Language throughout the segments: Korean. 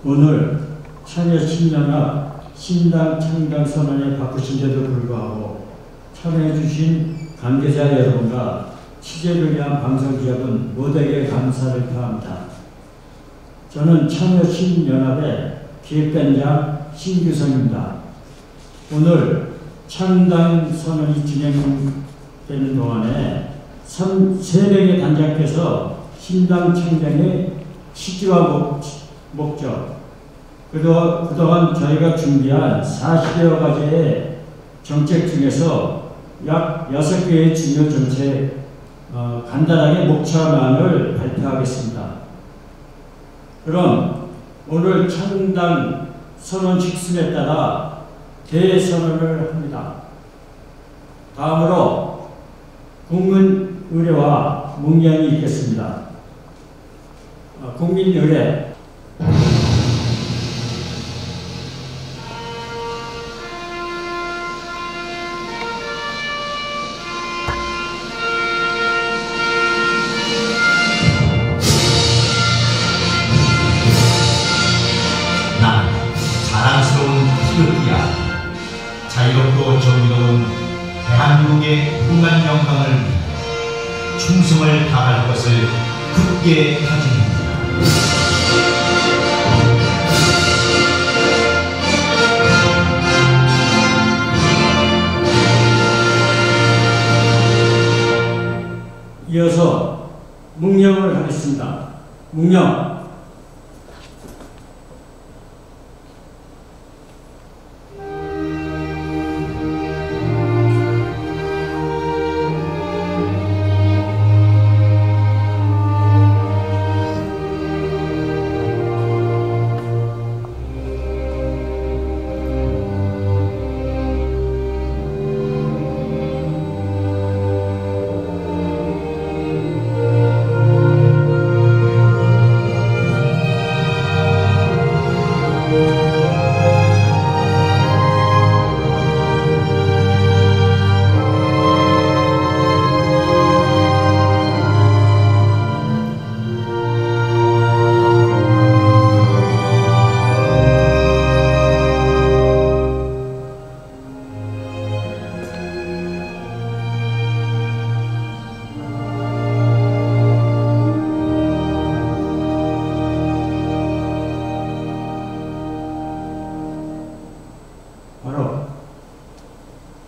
오늘 참여신연합 신당 창당 선언에 바쁘신데도 불구하고 참여해주신 관계자 여러분과 취재를 위한 방송기업은 모두에게 감사를 표합니다. 저는 참여신연합의 기획단장 신규성입니다. 오늘 창당 선언이 진행되는 동안에 3명의 단장께서 신당 창당의 취지와 목적, 그동안 저희가 준비한 40여 가지의 정책 중에서 약 6개의 중요 정책 간단하게 목차만을 발표하겠습니다. 그럼 오늘 창당 선언 직순에 따라 대선언을 합니다. 다음으로 국민 의례와 묵념이 있겠습니다. 국민 의례. 난 자랑스러운 태극기야. 자유롭고 정의로운 대한민국의 풍만 영광을 위해 충성을 다할 것을 굳게 다짐합니다. 이어서 묵념을 하겠습니다. 묵념.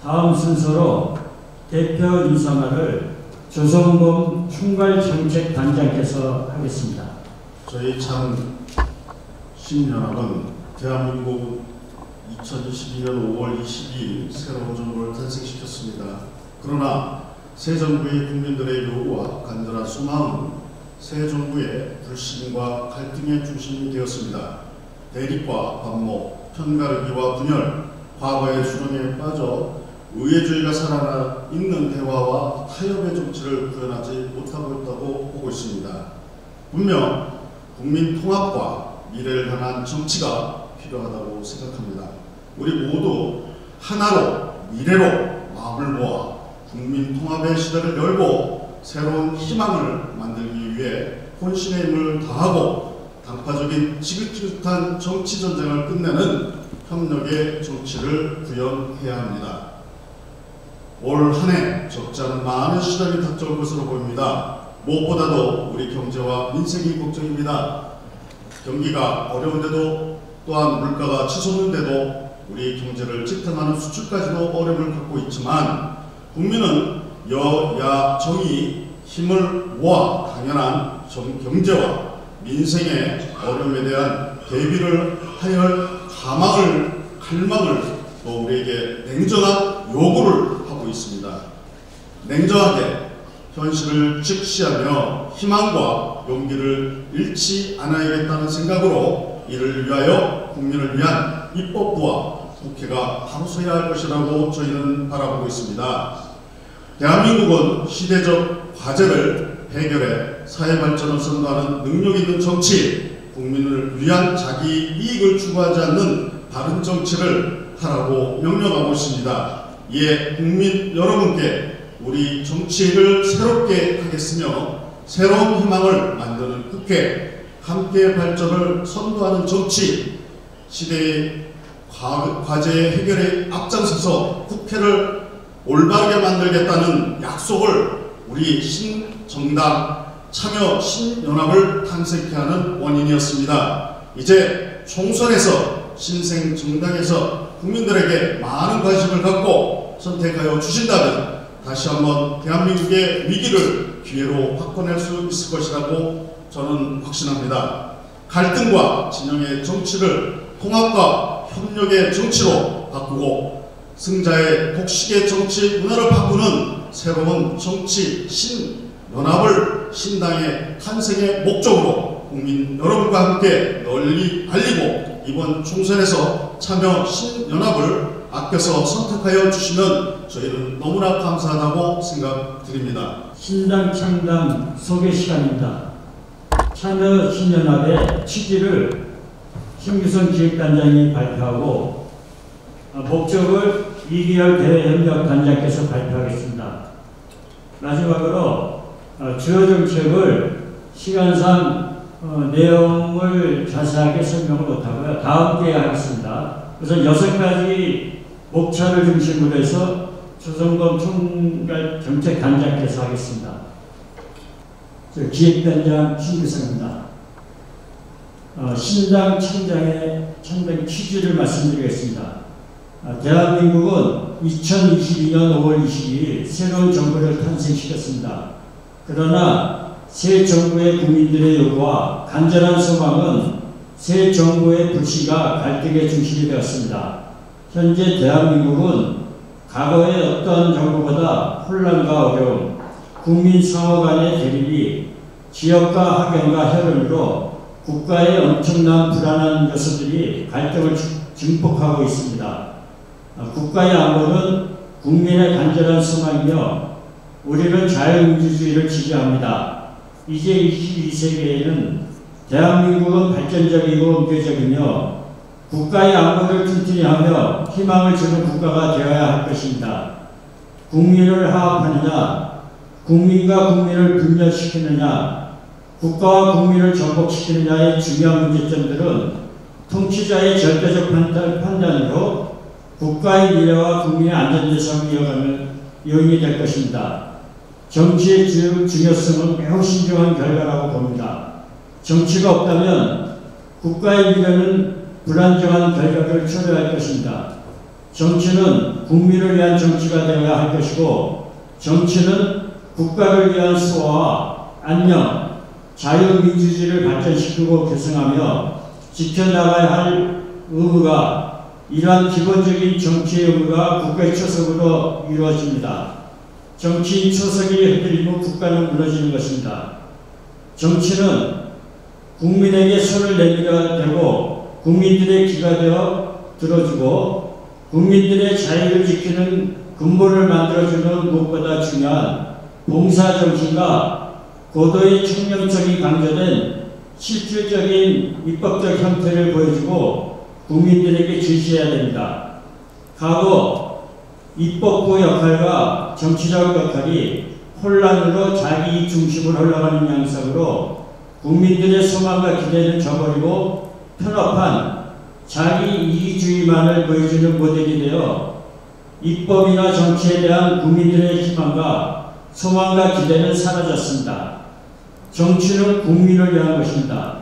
다음 순서로 대표 인사말을 조성범 총괄정책단장께서 하겠습니다. 저희 참 신연합은 대한민국 2022년 5월 22일 새로운 정부를 탄생시켰습니다. 그러나 새 정부의 국민들의 요구와 간절한 소망은 새 정부의 불신과 갈등의 중심이 되었습니다. 대립과 반목, 편가르기와 분열, 과거의 수렁에 빠져 의회주의가 살아나 있는 대화와 타협의 정치를 구현하지 못하고 있다고 보고 있습니다. 분명 국민 통합과 미래를 향한 정치가 필요하다고 생각합니다. 우리 모두 하나로 미래로 마음을 모아 국민 통합의 시대를 열고 새로운 희망을 만들기 위해 혼신의 힘을 다하고 당파적인 지긋지긋한 정치 전쟁을 끝내는 협력의 정치를 구현해야 합니다. 올 한 해 적지 않은 많은 시련이 닥쳐올 것으로 보입니다. 무엇보다도 우리 경제와 민생이 걱정입니다. 경기가 어려운데도 또한 물가가 치솟는데도 우리 경제를 지탱하는 수출까지도 어려움을 갖고 있지만 국민은 여야 정의 힘을 모아 당연한 경제와 민생의 어려움에 대한 대비를 하여 갈망을 또 우리에게 냉정한 요구를 하고 있습니다. 냉정하게 현실을 직시하며 희망과 용기를 잃지 않아야겠다는 생각으로 이를 위하여 국민을 위한 입법부와 국회가 바로 서야 할 것이라고 저희는 바라보고 있습니다. 대한민국은 시대적 과제를 해결해 사회 발전을 선도하는 능력 있는 정치, 국민을 위한 자기 이익을 추구하지 않는 바른 정치를 하라고 명령하고 있습니다. 이에 국민 여러분께 우리 정치를 새롭게 하겠으며 새로운 희망을 만드는 국회, 함께 발전을 선도하는 정치, 시대의 과제 해결에 앞장서서 국회를 올바르게 만들겠다는 약속을 우리 신정당 참여 신연합을 탄생케 하는 원인이었습니다. 이제 총선에서 신생 정당에서 국민들에게 많은 관심을 갖고 선택하여 주신다면 다시 한번 대한민국의 위기를 기회로 바꿔낼 수 있을 것이라고 저는 확신합니다. 갈등과 진영의 정치를 통합과 협력의 정치로 바꾸고 승자의 독식의 정치 문화를 바꾸는 새로운 정치 신연합을 신당의 탄생의 목적으로 국민 여러분과 함께 널리 알리고 이번 총선에서 참여 신연합을 아껴서 선택하여 주시면 저희는 너무나 감사하다고 생각드립니다. 신당 창당 소개 시간입니다. 참여 신연합의 취지를 신규선 기획단장이 발표하고 목적을 이기열 대외협력단장께서 발표하겠습니다. 마지막으로 주요 정책을 시간상 내용을 자세하게 설명을 못하고요. 다음 기회에 하겠습니다. 우선 6가지 목차를 중심으로 해서 조성범 총괄 정책단장께서 하겠습니다. 기획단장 신규선입니다. 신당 창당 취지를 말씀드리겠습니다. 대한민국은 2022년 5월 22일 새로운 정부를 탄생시켰습니다. 그러나 새 정부의 국민들의 요구와 간절한 소망은 새 정부의 불씨가 갈등의 중심이 되었습니다. 현재 대한민국은 과거의 어떤 정부보다 혼란과 어려움, 국민 상호 간의 대립이 지역과 학연과 혈연으로 국가의 엄청난 불안한 요소들이 갈등을 증폭하고 있습니다. 국가의 안보는 국민의 간절한 소망이며 우리는 자유민주주의를 지지합니다. 이제 21세기에는 대한민국은 발전적이고 우회적이며 국가의 안보를 튼튼히 하며 희망을 주는 국가가 되어야 할 것입니다. 국민을 화합하느냐, 국민과 국민을 분열시키느냐, 국가와 국민을 전복시키느냐의 중요한 문제점들은 통치자의 절대적 판단으로 국가의 미래와 국민의 안전대상을 이어가는 요인이 될 것입니다. 정치의 중요성은 매우 신중한 결과라고 봅니다. 정치가 없다면 국가의 미래는 불안정한 결과를 초래할 것입니다. 정치는 국민을 위한 정치가 되어야 할 것이고 정치는 국가를 위한 수호와 안녕, 자유민주주의를 발전시키고 개성하며 지켜나가야 할 의무가 이러한 기본적인 정치의 의무가 국가의 초석으로 이루어집니다. 정치인 초석이 흔들리면 국가는 무너지는 것입니다. 정치는 국민에게 손을 내밀어야 되고 국민들의 귀가 되어 들어주고 국민들의 자유를 지키는 근본을 만들어주는 무엇보다 중요한 봉사정신과 고도의 청렴성이 강조된 실질적인 입법적 형태를 보여주고 국민들에게 제시해야 됩니다. 과거 입법부 역할과 정치적 역할이 혼란으로 자기 중심으로 흘러가는 양상으로 국민들의 소망과 기대를 저버리고 편협한 자기 이기주의만을 보여주는 모델이 되어 입법이나 정치에 대한 국민들의 희망과 소망과 기대는 사라졌습니다. 정치는 국민을 위한 것입니다.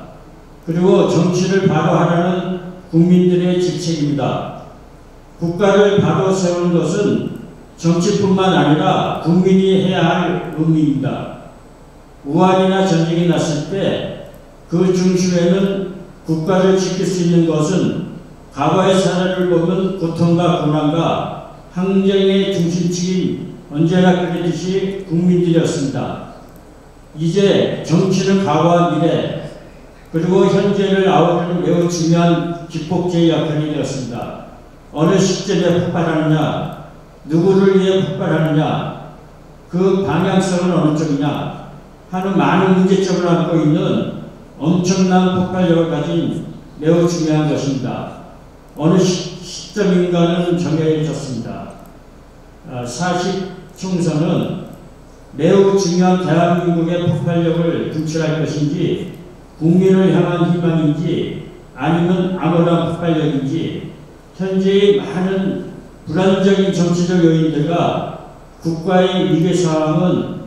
그리고 정치를 바로 하라는 국민들의 직책입니다. 국가를 바로 세우는 것은 정치뿐만 아니라 국민이 해야 할 의무입니다. 우환이나 전쟁이 났을 때 그 중심에는 국가를 지킬 수 있는 것은 과거의 사례를 보면 고통과 고난과 항쟁의 중심축인 언제나 그랬듯이 국민들이었습니다. 이제 정치는 과거와 미래 그리고 현재를 아우르는 매우 중요한 기폭제의 역할이 되었습니다. 어느 시점에 폭발하느냐, 누구를 위해 폭발하느냐, 그 방향성은 어느 쪽이냐 하는 많은 문제점을 안고 있는 엄청난 폭발력을 가진 매우 중요한 것입니다. 어느 시점인가는 정해졌습니다. 40 총선은 매우 중요한 대한민국의 폭발력을 분출할 것인지 국민을 향한 희망인지 아니면 암울한 폭발력인지 현재의 많은 불안정인 정치적 요인들과 국가의 위기 상황은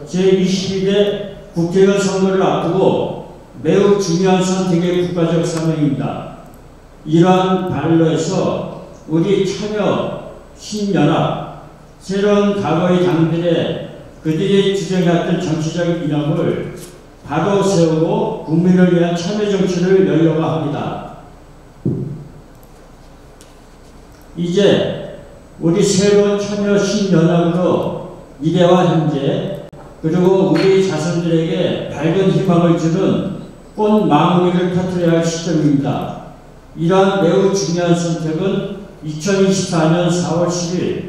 제22대 국회의원 선거를 앞두고 매우 중요한 선택의 국가적 사명입니다. 이러한 발로에서 우리 참여 신연합 새로운 과거의 당들의 그들이 주장했던 정치적 이념을 바로 세우고 국민을 위한 참여 정치를 열려고 합니다. 이제 우리 새로운 참여 신연합으로 미래와 현재 그리고 우리 자손들에게 밝은 희망을 주는 꽃 마무리를 터뜨려야 할 시점입니다. 이러한 매우 중요한 선택은 2024년 4월 10일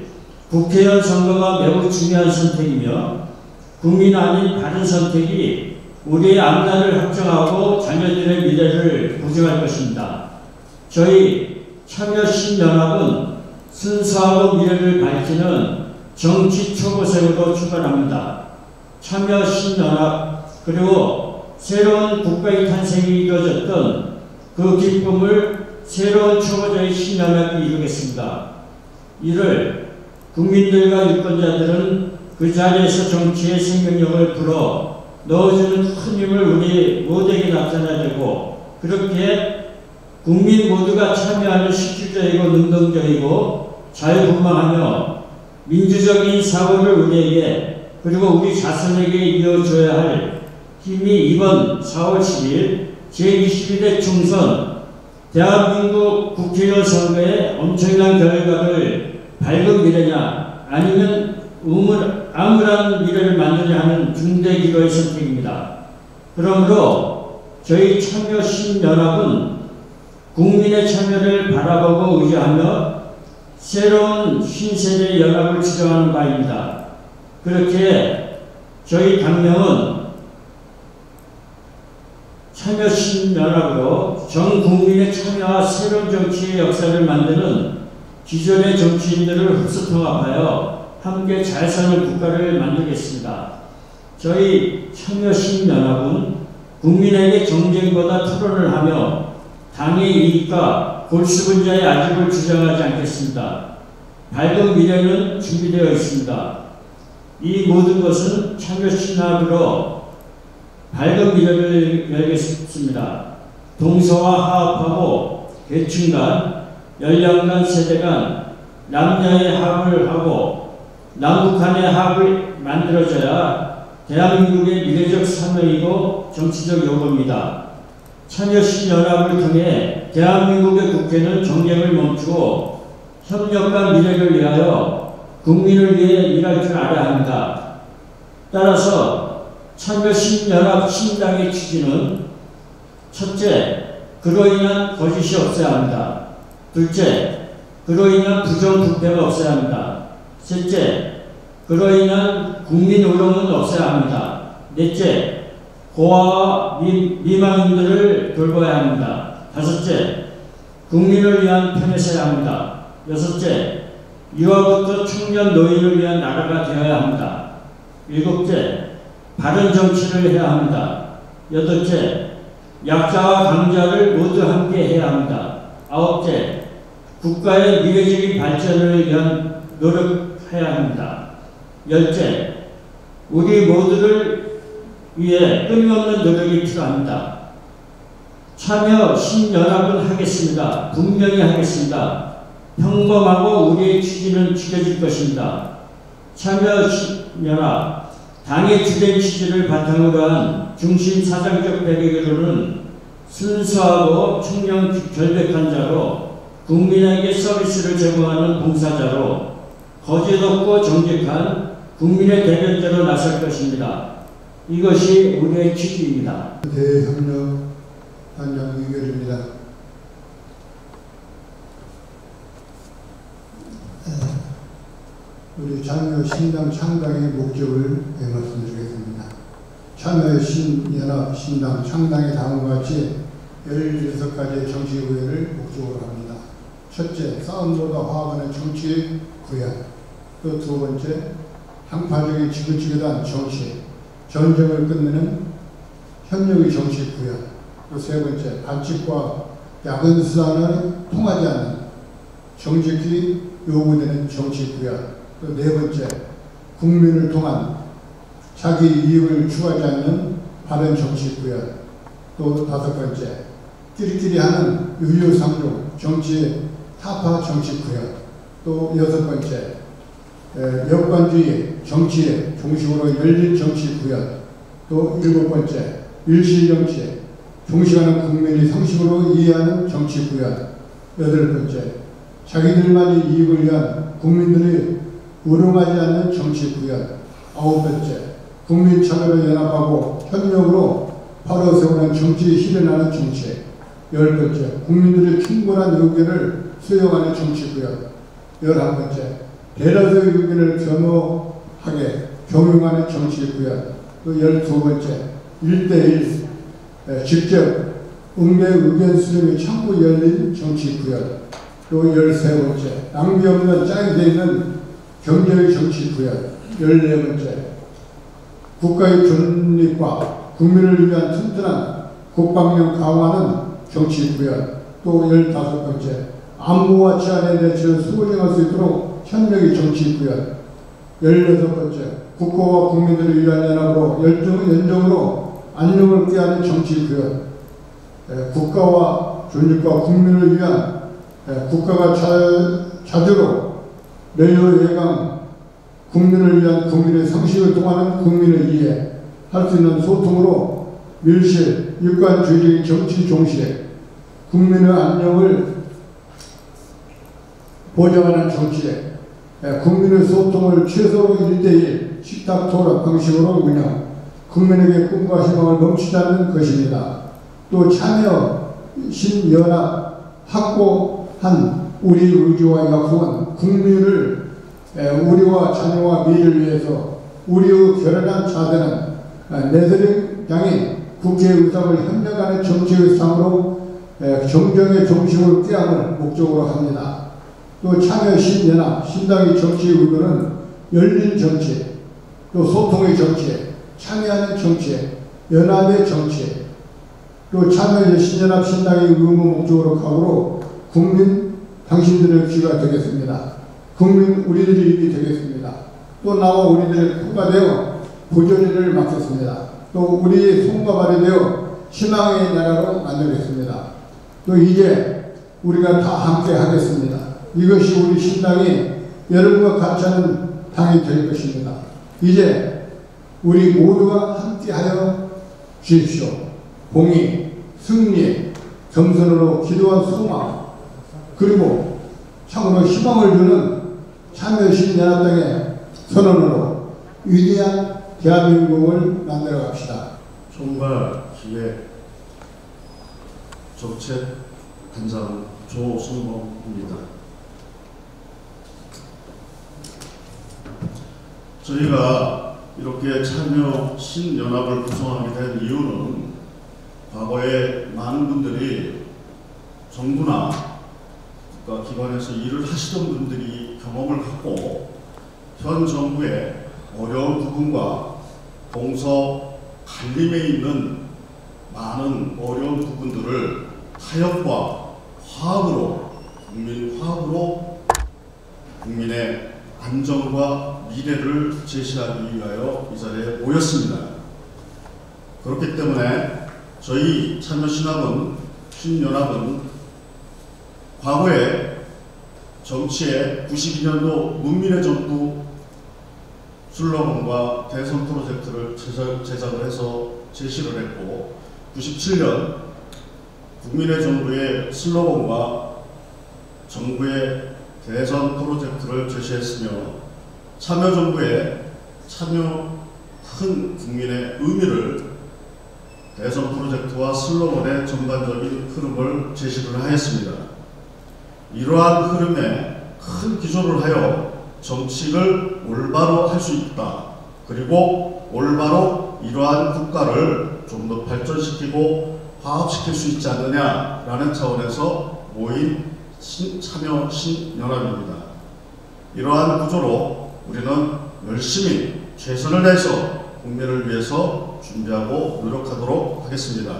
국회의원 선거가 매우 중요한 선택이며 국민 아닌 바른 선택이 우리의 앞날을 확정하고 자녀들의 미래를 보증할 것입니다. 저희 참여신연합은 순수하고 미래를 밝히는 정치 초고생으로 출발합니다. 참여신연합 그리고 새로운 국가의 탄생이 이루어졌던 그 기쁨을 새로운 초보자의 신연합이 이루겠습니다. 이를 국민들과 유권자들은 그 자리에서 정치의 생명력을 불어 넣어주는 큰 힘을 우리 모두에게 나타내야 되고 그렇게 국민 모두가 참여하는 실질적이고 능동적이고 자유분방하며 민주적인 사고를 우리에게 그리고 우리 자손에게 이어줘야 할 힘이 이번 4월 10일 제22대 총선 대한민국 국회의원 선거의 엄청난 결과를 밝은 미래냐 아니면 암울한 미래를 만드냐 하는 중대 기로의 선택입니다. 그러므로 저희 참여신연합은 국민의 참여를 바라보고 의지하며 새로운 신세대의 연합을 주장하는 바입니다. 그렇게 저희 당명은 참여신연합으로 전 국민의 참여와 새로운 정치의 역사를 만드는 기존의 정치인들을 흡수통합하여 함께 잘 사는 국가를 만들겠습니다. 저희 참여신연합은 국민에게 정쟁보다 토론을 하며 당의 이익과 골수분자의 아집을 주장하지 않겠습니다. 밝은 미래는 준비되어 있습니다. 이 모든 것은 참여신연합으로 밝은 미래를 열겠습니다. 동서와 화합하고 계층 간, 연령 간, 세대 간, 남녀의 합을 하고 남북 간의 합을 만들어져야 대한민국의 미래적 사명이고 정치적 요구입니다. 참여신연합을 통해 대한민국의 국회는 정쟁을 멈추고 협력과 미래를 위하여 국민을 위해 일할 줄 알아야 합니다. 따라서 참여신연합 신당의 취지는 첫째, 그로 인한 거짓이 없어야 합니다. 둘째, 그로 인한 부정부패가 없어야 합니다. 셋째, 그로 인한 국민 우롱은 없어야 합니다. 넷째, 고아와 미망인들을 돌봐야 합니다. 다섯째, 국민을 위한 편에 서야 합니다. 여섯째, 유아부터 청년 노인을 위한 나라가 되어야 합니다. 일곱째, 바른 정치를 해야 합니다. 여덟째, 약자와 강자를 모두 함께 해야 합니다. 아홉째, 국가의 미래적인 발전을 위한 노력해야 합니다. 열째, 우리 모두를 위해 끊임없는 노력이 필요합니다. 참여 신연합은 하겠습니다. 분명히 하겠습니다. 평범하고 우리의 취지는 지켜질 것입니다. 참여 신연합, 당의 주된 취지를 바탕으로 한 중심 사상적 배경으로는 순수하고 청렴 결백한 자로 국민에게 서비스를 제공하는 봉사자로 거짓 없고 정직한 국민의 대변자로 나설 것입니다. 이것이 우리의 취지입니다. 대협력 단장 의결입니다. 우리 참여신당 창당의 목적을 말씀드리겠습니다. 참여신연합 신당 창당의 다음과 같이 16가지의 정치 구현을 목적으로 합니다. 첫째, 싸움보다 화합하는 정치의 구현. 또 두 번째, 향파적인 지긋지긋한 정치, 전쟁을 끝내는 협력의 정치 구현. 또 세 번째, 반칙과 야근 수단을 통하지 않는 정직히 요구되는 정치 구현. 또 네 번째, 국민을 통한 자기 이익을 추구하지 않는 바른 정치 구현. 또 다섯 번째, 끼리끼리 하는 유유상종 정치의 타파 정치 구현. 또 여섯 번째, 여관주의 정치의 종식으로 열린 정치 구현. 또 일곱 번째, 일실정치 종식하는 국민의 상식으로 이해하는 정치 구현. 여덟 번째, 자기들만의 이익을 위한 국민들이 우롱하지 않는 정치 구현. 아홉 번째, 국민 참여를 연합하고 협력으로 바로 세우는 정치에 실현하는 정치. 열 번째, 국민들의 충분한 의견을 수용하는 정치 구현. 11번째, 대다수의 의견을 겸허하게 경영하는 정치 구현. 또 12번째, 1대1 직접 응대 의견 수렴이 창구 열린 정치 구현. 또 13번째, 낭비 없는 짝이 되어 있는 경제의 정치 구현. 14번째, 국가의 존립과 국민을 위한 튼튼한 국방력 강화하는 정치 구현. 또 15번째, 안보와 치안에 대해서 수행할 수 있도록 협력의 정치 구현. 16번째, 국가와 국민들을 위한 연합으로 연정으로 안녕을 꾀하는 정치 구현. 국가와 존립과 국민을 위한 국가가 자주로 내유 예강 국민을 위한 국민의 상식을 통하는 국민을 이해할 수 있는 소통으로 밀실, 육관주의적인 정치 종식, 국민의 안녕을 보장하는 정치에 국민의 소통을 최소로 1대1 식탁 토론 방식으로 운영, 국민에게 꿈과 희망을 넘치지 않는 것입니다. 또 참여 신연합 확고한 우리 의지와 약속은 국민을 우리와 자녀와 미래를 위해서 우리의 결연한 자세는 내세력 향해 국회의 의상을 협력하는 정치의 상으로 정정의 정식을 꾀함을 목적으로 합니다. 또 참여 신연합 신당의 정치 의도는 열린 정치, 또 소통의 정치, 참여하는 정치, 연합의 정치, 또 참여 신연합 신당의 의무 목적으로 각오로 국민 당신들의 귀가 되겠습니다. 국민 우리들의 입이 되겠습니다. 또 나와 우리들의 코가 되어 보조리를 맡겠습니다. 또 우리의 손과 발이 되어 희망의 나라로 만들겠습니다. 또 이제 우리가 다 함께 하겠습니다. 이것이 우리 신당이 여러분과 같이 하는 당이 될 것입니다. 이제 우리 모두가 함께하여 주십시오. 공의, 승리, 겸손으로 기도와 소망, 그리고 참으로 희망을 주는 참여신연합당의 선언으로 위대한 대한민국을 만들어 갑시다. 총괄 기획 정책 단장 조성범입니다. 저희가 이렇게 참여 신연합을 구성하게 된 이유는 과거에 많은 분들이 정부나 국가기관에서 일을 하시던 분들이 경험을 갖고 현 정부의 어려운 부분과 동서 갈림에 있는 많은 어려운 부분들을 타협과 화합으로, 국민 화합으로 국민의 안정과 미래를 제시하기 위하여 이 자리에 모였습니다. 그렇기 때문에 저희 참여신연합은 과거에 정치에 92년도 문민의 정부 슬로건과 대선 프로젝트를 제작을 해서 제시를 했고, 97년 국민의 정부의 슬로건과 정부의 대선 프로젝트를 제시했으며, 참여정부의 참여 큰 국민의 의미를 대선 프로젝트와 슬로건의 전반적인 흐름을 제시를 하였습니다. 이러한 흐름에 큰 기조를 하여 정치를 올바로 할 수 있다. 그리고 올바로 이러한 국가를 좀 더 발전시키고 화합시킬 수 있지 않느냐라는 차원에서 모인 참여 신연합입니다. 이러한 구조로 우리는 열심히 최선을 다해서 국민을 위해서 있도록 준비하고 노력하도록 하겠습니다.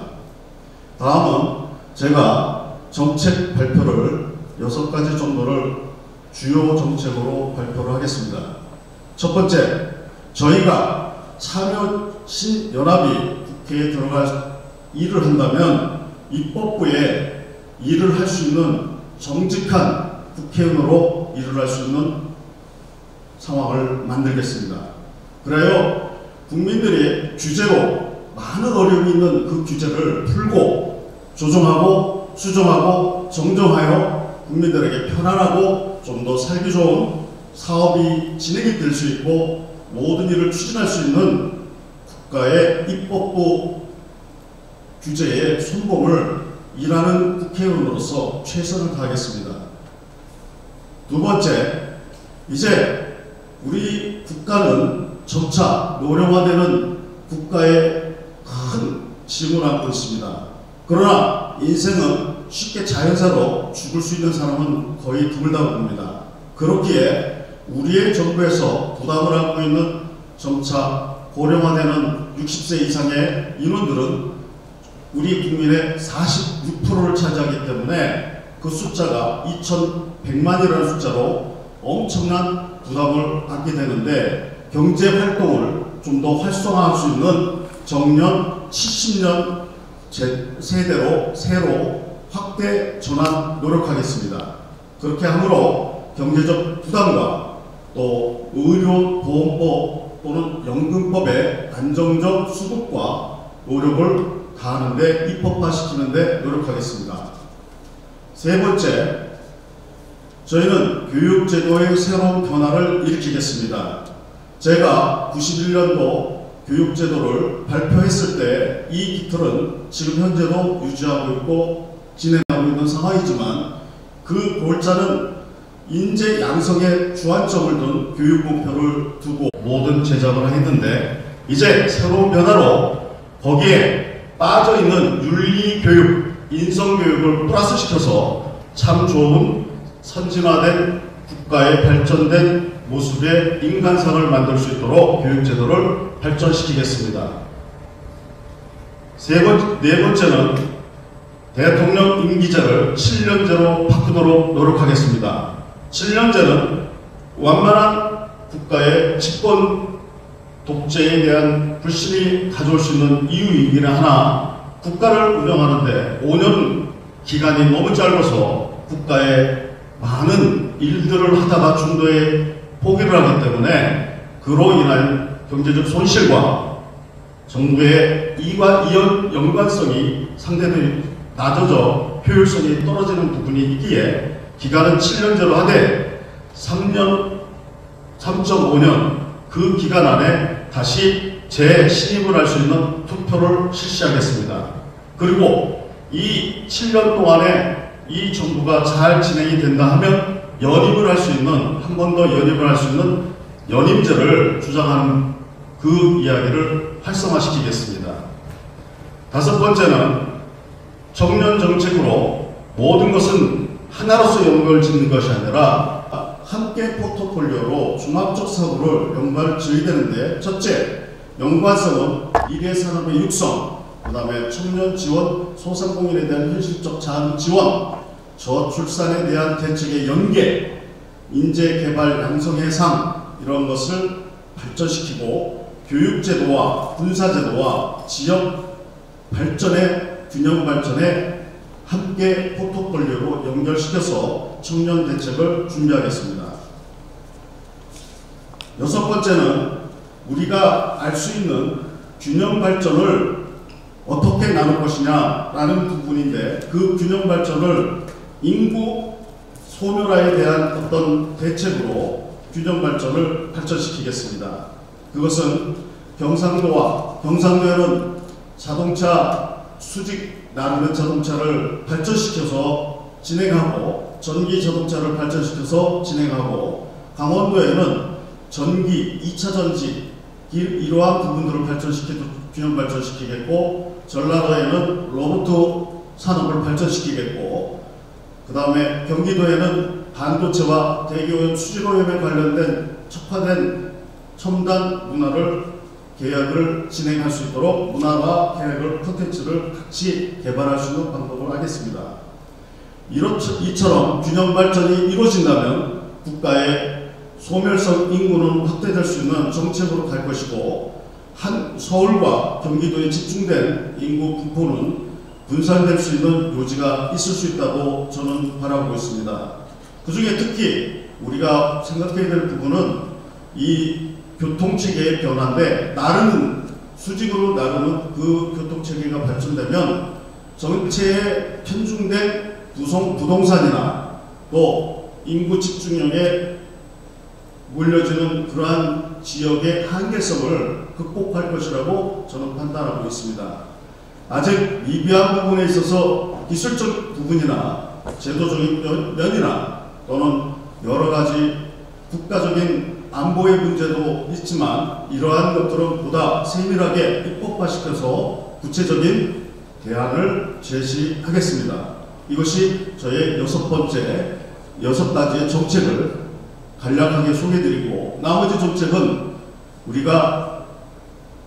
다음은 제가 정책 발표를 6가지 정도를 주요 정책으로 발표를 하겠습니다. 첫 번째, 저희가 참여신연합이 국회에 들어갈 일을 한다면 입법부에 일을 할 수 있는 정직한 국회의원으로 일을 할 수 있는 상황을 만들겠습니다. 그래요 국민들의 규제로 많은 어려움이 있는 그 규제를 풀고 조정하고 수정하고 정정하여 국민들에게 편안하고 좀 더 살기 좋은 사업이 진행이 될 수 있고 모든 일을 추진할 수 있는 국가의 입법부 규제에 손봄을 일하는 국회의원으로서 최선을 다하겠습니다. 두 번째, 이제 우리 국가는 점차 노령화되는 국가의 큰 짐을 안고 있습니다. 그러나 인생은 쉽게 자연사로 죽을 수 있는 사람은 거의 드물다고 봅니다. 그렇기에 우리의 정부에서 부담을 안고 있는 점차 고령화되는 60세 이상의 인원들은 우리 국민의 46%를 차지하기 때문에 그 숫자가 2100만이라는 숫자로 엄청난 부담을 안게 되는데 경제 활동을 좀 더 활성화할 수 있는 정년 70년 세대로 새로 확대 전환 노력하겠습니다. 그렇게 함으로 경제적 부담과 또 의료보험법 또는 연금법의 안정적 수급과 노력을 다하는데 입법화시키는데 노력하겠습니다. 세 번째, 저희는 교육제도의 새로운 변화를 일으키겠습니다. 제가 91년도 교육제도를 발표했을 때 이 기틀은 지금 현재도 유지하고 있고 진행하고 있는 상황이지만 그 골자는 인재 양성에 주안점을 둔 교육 목표를 두고 모든 제작을 했는데 이제 새로운 변화로 거기에 빠져있는 윤리교육, 인성교육을 플러스시켜서 참 좋은 선진화된 국가의 발전된 모습의 인간상을 만들 수 있도록 교육제도를 발전시키겠습니다. 네 번째는 대통령 임기제를 7년제로 바꾸도록 노력하겠습니다. 7년제는 완만한 국가의 집권 독재에 대한 불신이 가져올 수 있는 이유이긴 하나 국가를 운영하는데 5년 기간이 너무 짧아서 국가의 많은 일들을 하다가 중도에 포기를 하기 때문에 그로 인한 경제적 손실과 정부의 이원 연관성이 상대적으로 낮아져 효율성이 떨어지는 부분이 있기에 기간은 7년제로 하되 3.5년 그 기간 안에 다시 재신임을 할 수 있는 투표를 실시하겠습니다. 그리고 이 7년 동안에 이 정부가 잘 진행이 된다 하면 연임을 할 수 있는 한 번 더 연임을 할 수 있는 연임제를 주장하는 그 이야기를 활성화시키겠습니다. 다섯 번째는 청년 정책으로 모든 것은 하나로서 연결 짓는 것이 아니라 함께 포트폴리오로 종합적 사고를 연관을 지어야 되는데 첫째, 연관성은 미래산업의 육성, 그 다음에 청년 지원, 소상공인에 대한 현실적 자금 지원, 저출산에 대한 대책의 연계, 인재개발 양성의 상 이런 것을 발전시키고 교육제도와 군사제도와 지역 발전의 균형 발전에 함께 포트폴리오로 연결시켜서 청년 대책을 준비하겠습니다. 여섯 번째는 우리가 알 수 있는 균형 발전을 어떻게 나눌 것이냐라는 부분인데 그 균형 발전을 인구 소멸화에 대한 어떤 대책으로 균형 발전을 발전시키겠습니다. 그것은 경상도에는 자동차 수직 나르는 자동차를 발전시켜서 진행하고 전기 자동차를 발전시켜서 진행하고 강원도에는 전기 2차 전지 이러한 부분들을 균형 발전시키겠고 전라도에는 로봇 산업을 발전시키겠고 그 다음에 경기도에는 반도체와 대기오염 수질오염에 관련된 척화된 첨단 문화를 계약을 진행할 수 있도록 문화와 계약을 콘텐츠를 같이 개발할 수 있는 방법을 하겠습니다. 이처럼 균형 발전이 이루어진다면 국가의 소멸성 인구는 확대될 수 있는 정책으로 갈 것이고, 한 서울과 경기도에 집중된 인구 분포는 분산될 수 있는 요지가 있을 수 있다고 저는 바라보고 있습니다. 그 중에 특히 우리가 생각해야 될 부분은 이 교통체계의 변화인데, 수직으로 나르는 그 교통체계가 발전되면 정체에 편중된 부동산이나 또 인구 집중력에 몰려지는 그러한 지역의 한계성을 극복할 것이라고 저는 판단하고 있습니다. 아직 미비한 부분에 있어서 기술적 부분이나 제도적인 면이나 또는 여러 가지 국가적인 안보의 문제도 있지만, 이러한 것들은 보다 세밀하게 입법화시켜서 구체적인 대안을 제시하겠습니다. 이것이 저의 6가지의 정책을 간략하게 소개해드리고, 나머지 정책은 우리가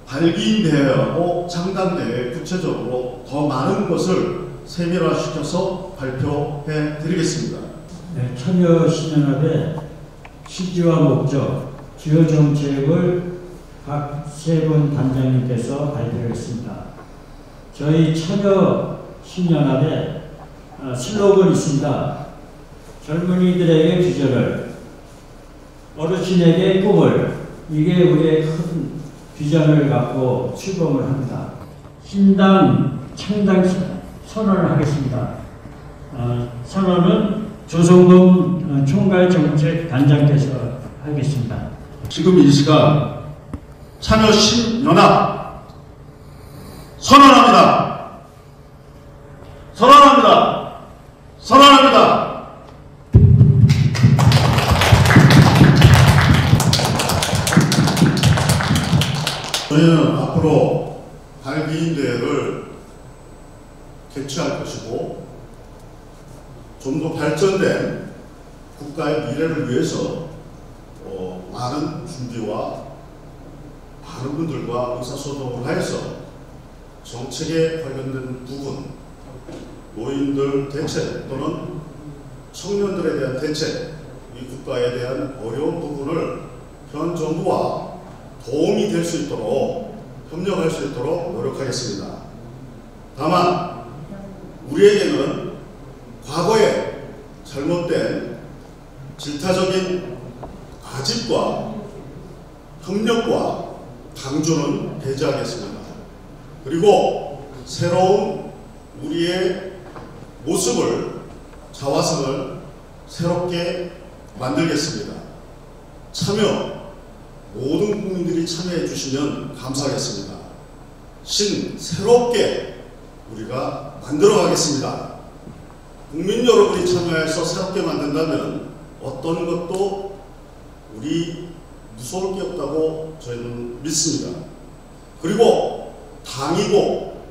발기인대회하고 창당대회에 구체적으로 더 많은 것을 세밀화시켜서 발표해 드리겠습니다. 네, 참여신연합의 취지와 목적, 주요 정책을 각 3분 단장님께서 발표했습니다. 저희 참여신연합에 슬로건이 있습니다. 젊은이들에게 비전을, 어르신에게 꿈을, 이게 우리의 큰 비전을 갖고 출범을 합니다. 신당 창당 선언을 하겠습니다. 선언은 조성범 총괄정책단장께서 하겠습니다. 지금 이 시간 참여신연합 선언합니다. 선언합니다. 선언합니다. 저희는 앞으로 발기인대회를 개최할 것이고, 좀 더 발전된 국가의 미래를 위해서 많은 준비와 많은 분들과 의사소통을 하여서 정책에 관련된 부분, 노인들 대책 또는 청년들에 대한 대책, 이 국가에 대한 어려운 부분을 현 정부와 도움이 될 수 있도록, 협력할 수 있도록 노력하겠습니다. 다만 우리에게는 과거에 잘못된 질타적인 아집과 협력과 강조는 배제하겠습니다. 그리고 새로운 우리의 모습을, 자화성을 새롭게 만들겠습니다. 모든 국민들이 참여해 주시면 감사하겠습니다. 새롭게 우리가 만들어 가겠습니다. 국민 여러분이 참여해서 새롭게 만든다면 어떤 것도 우리 무서울 게 없다고 저희는 믿습니다. 그리고 당이고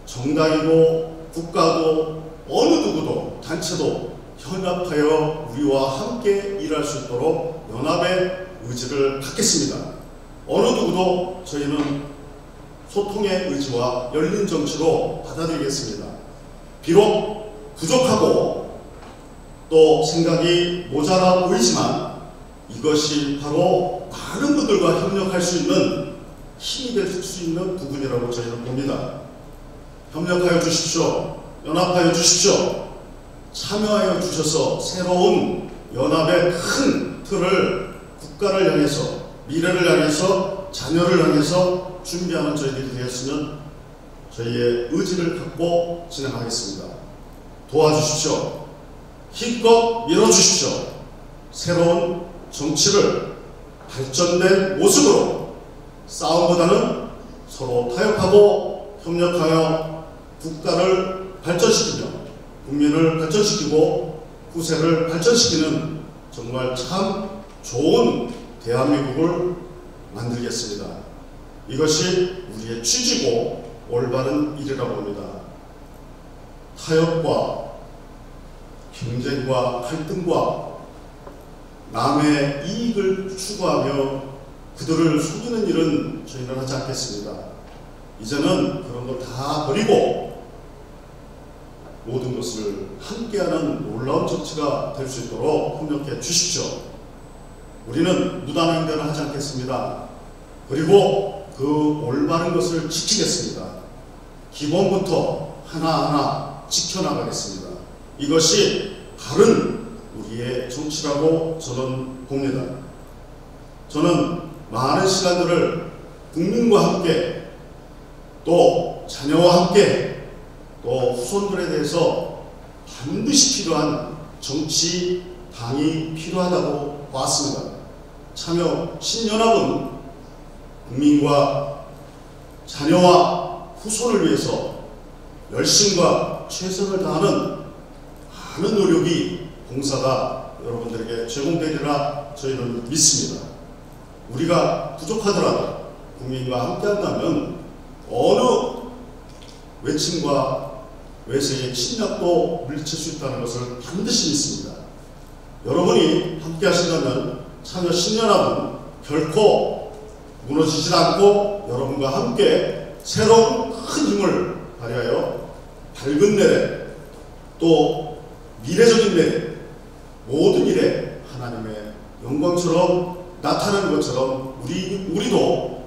정당이고 국가도 어느 누구도 단체도 협력하여 우리와 함께 일할 수 있도록 연합의 의지를 갖겠습니다. 어느 누구도 저희는 소통의 의지와 열린 정치로 받아들이겠습니다. 비록 부족하고 또 생각이 모자라 보이지만 이것이 바로 많은 분들과 협력할 수 있는 힘이 될 수 있는 부분이라고 저희는 봅니다. 협력하여 주십시오. 연합하여 주십시오. 참여하여 주셔서 새로운 연합의 큰 틀을 국가를 향해서, 미래를 향해서, 자녀를 향해서 준비하는 저희들이 되었으면 저희의 의지를 갖고 진행하겠습니다. 도와주십시오. 힘껏 밀어주십시오. 새로운 정치를 발전된 모습으로, 싸움보다는 서로 타협하고 협력하여 국가를 발전시키며 국민을 발전시키고 후세를 발전시키는 정말 참 좋은 대한민국을 만들겠습니다. 이것이 우리의 취지고 올바른 일이라고 봅니다. 타협과 경쟁과 갈등과 남의 이익을 추구하며 그들을 속이는 일은 저희는 하지 않겠습니다. 이제는 그런 걸 다 버리고 모든 것을 함께하는 놀라운 정치가 될 수 있도록 협력해 주십시오. 우리는 무단 횡단을 하지 않겠습니다. 그리고 그 올바른 것을 지키겠습니다. 기본부터 하나하나 지켜나가겠습니다. 이것이 바른 우리의 정치라고 저는 봅니다. 저는 많은 시간들을 국민과 함께 또 자녀와 함께 또 후손들에 대해서 반드시 필요한 정치당이 필요하다고 봤습니다. 참여 신연합은 국민과 자녀와 후손을 위해서 열심과 최선을 다하는 많은 노력이 봉사가 여러분들에게 제공되리라 저희는 믿습니다. 우리가 부족하더라도 국민과 함께한다면 어느 외침과 외세의 침략도 물리칠 수 있다는 것을 반드시 믿습니다. 여러분이 함께 하신다면 참여 신연합은 결코 무너지지 않고 여러분과 함께 새로운 큰 힘을 발휘하여 밝은 내래 또 미래적인 내래 모든 일에 하나님의 영광처럼 나타나는 것처럼 우리도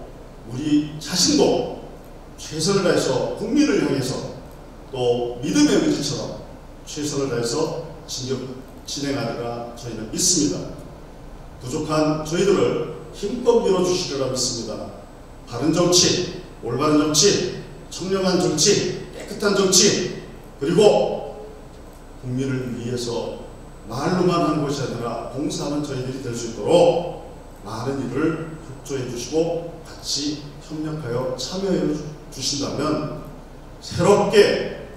우리 자신도 최선을 다해서 국민을 향해서 또 믿음의 의지처럼 최선을 다해서 진행하리라 저희는 믿습니다. 부족한 저희들을 힘껏 밀어주시리라 믿습니다. 바른 정치, 올바른 정치, 청렴한 정치, 깨끗한 정치, 그리고 국민을 위해서 말로만 하는 것이 아니라 봉사하는 저희들이 될 수 있도록 많은 일을 협조해 주시고 같이 협력하여 참여해 주신다면 새롭게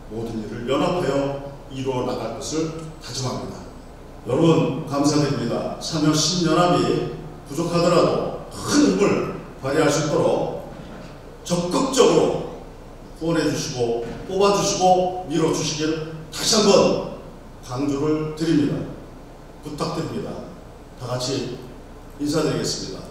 모든 일을 연합하여 이루어 나갈 것을 다짐합니다. 여러분 감사드립니다. 참여 신연합이 부족하더라도 큰 힘을 발휘할 수 있도록 적극적으로 후원해 주시고 뽑아 주시고 밀어 주시길 다시 한번 강조를 드립니다. 부탁드립니다. 다 같이 인사드리겠습니다.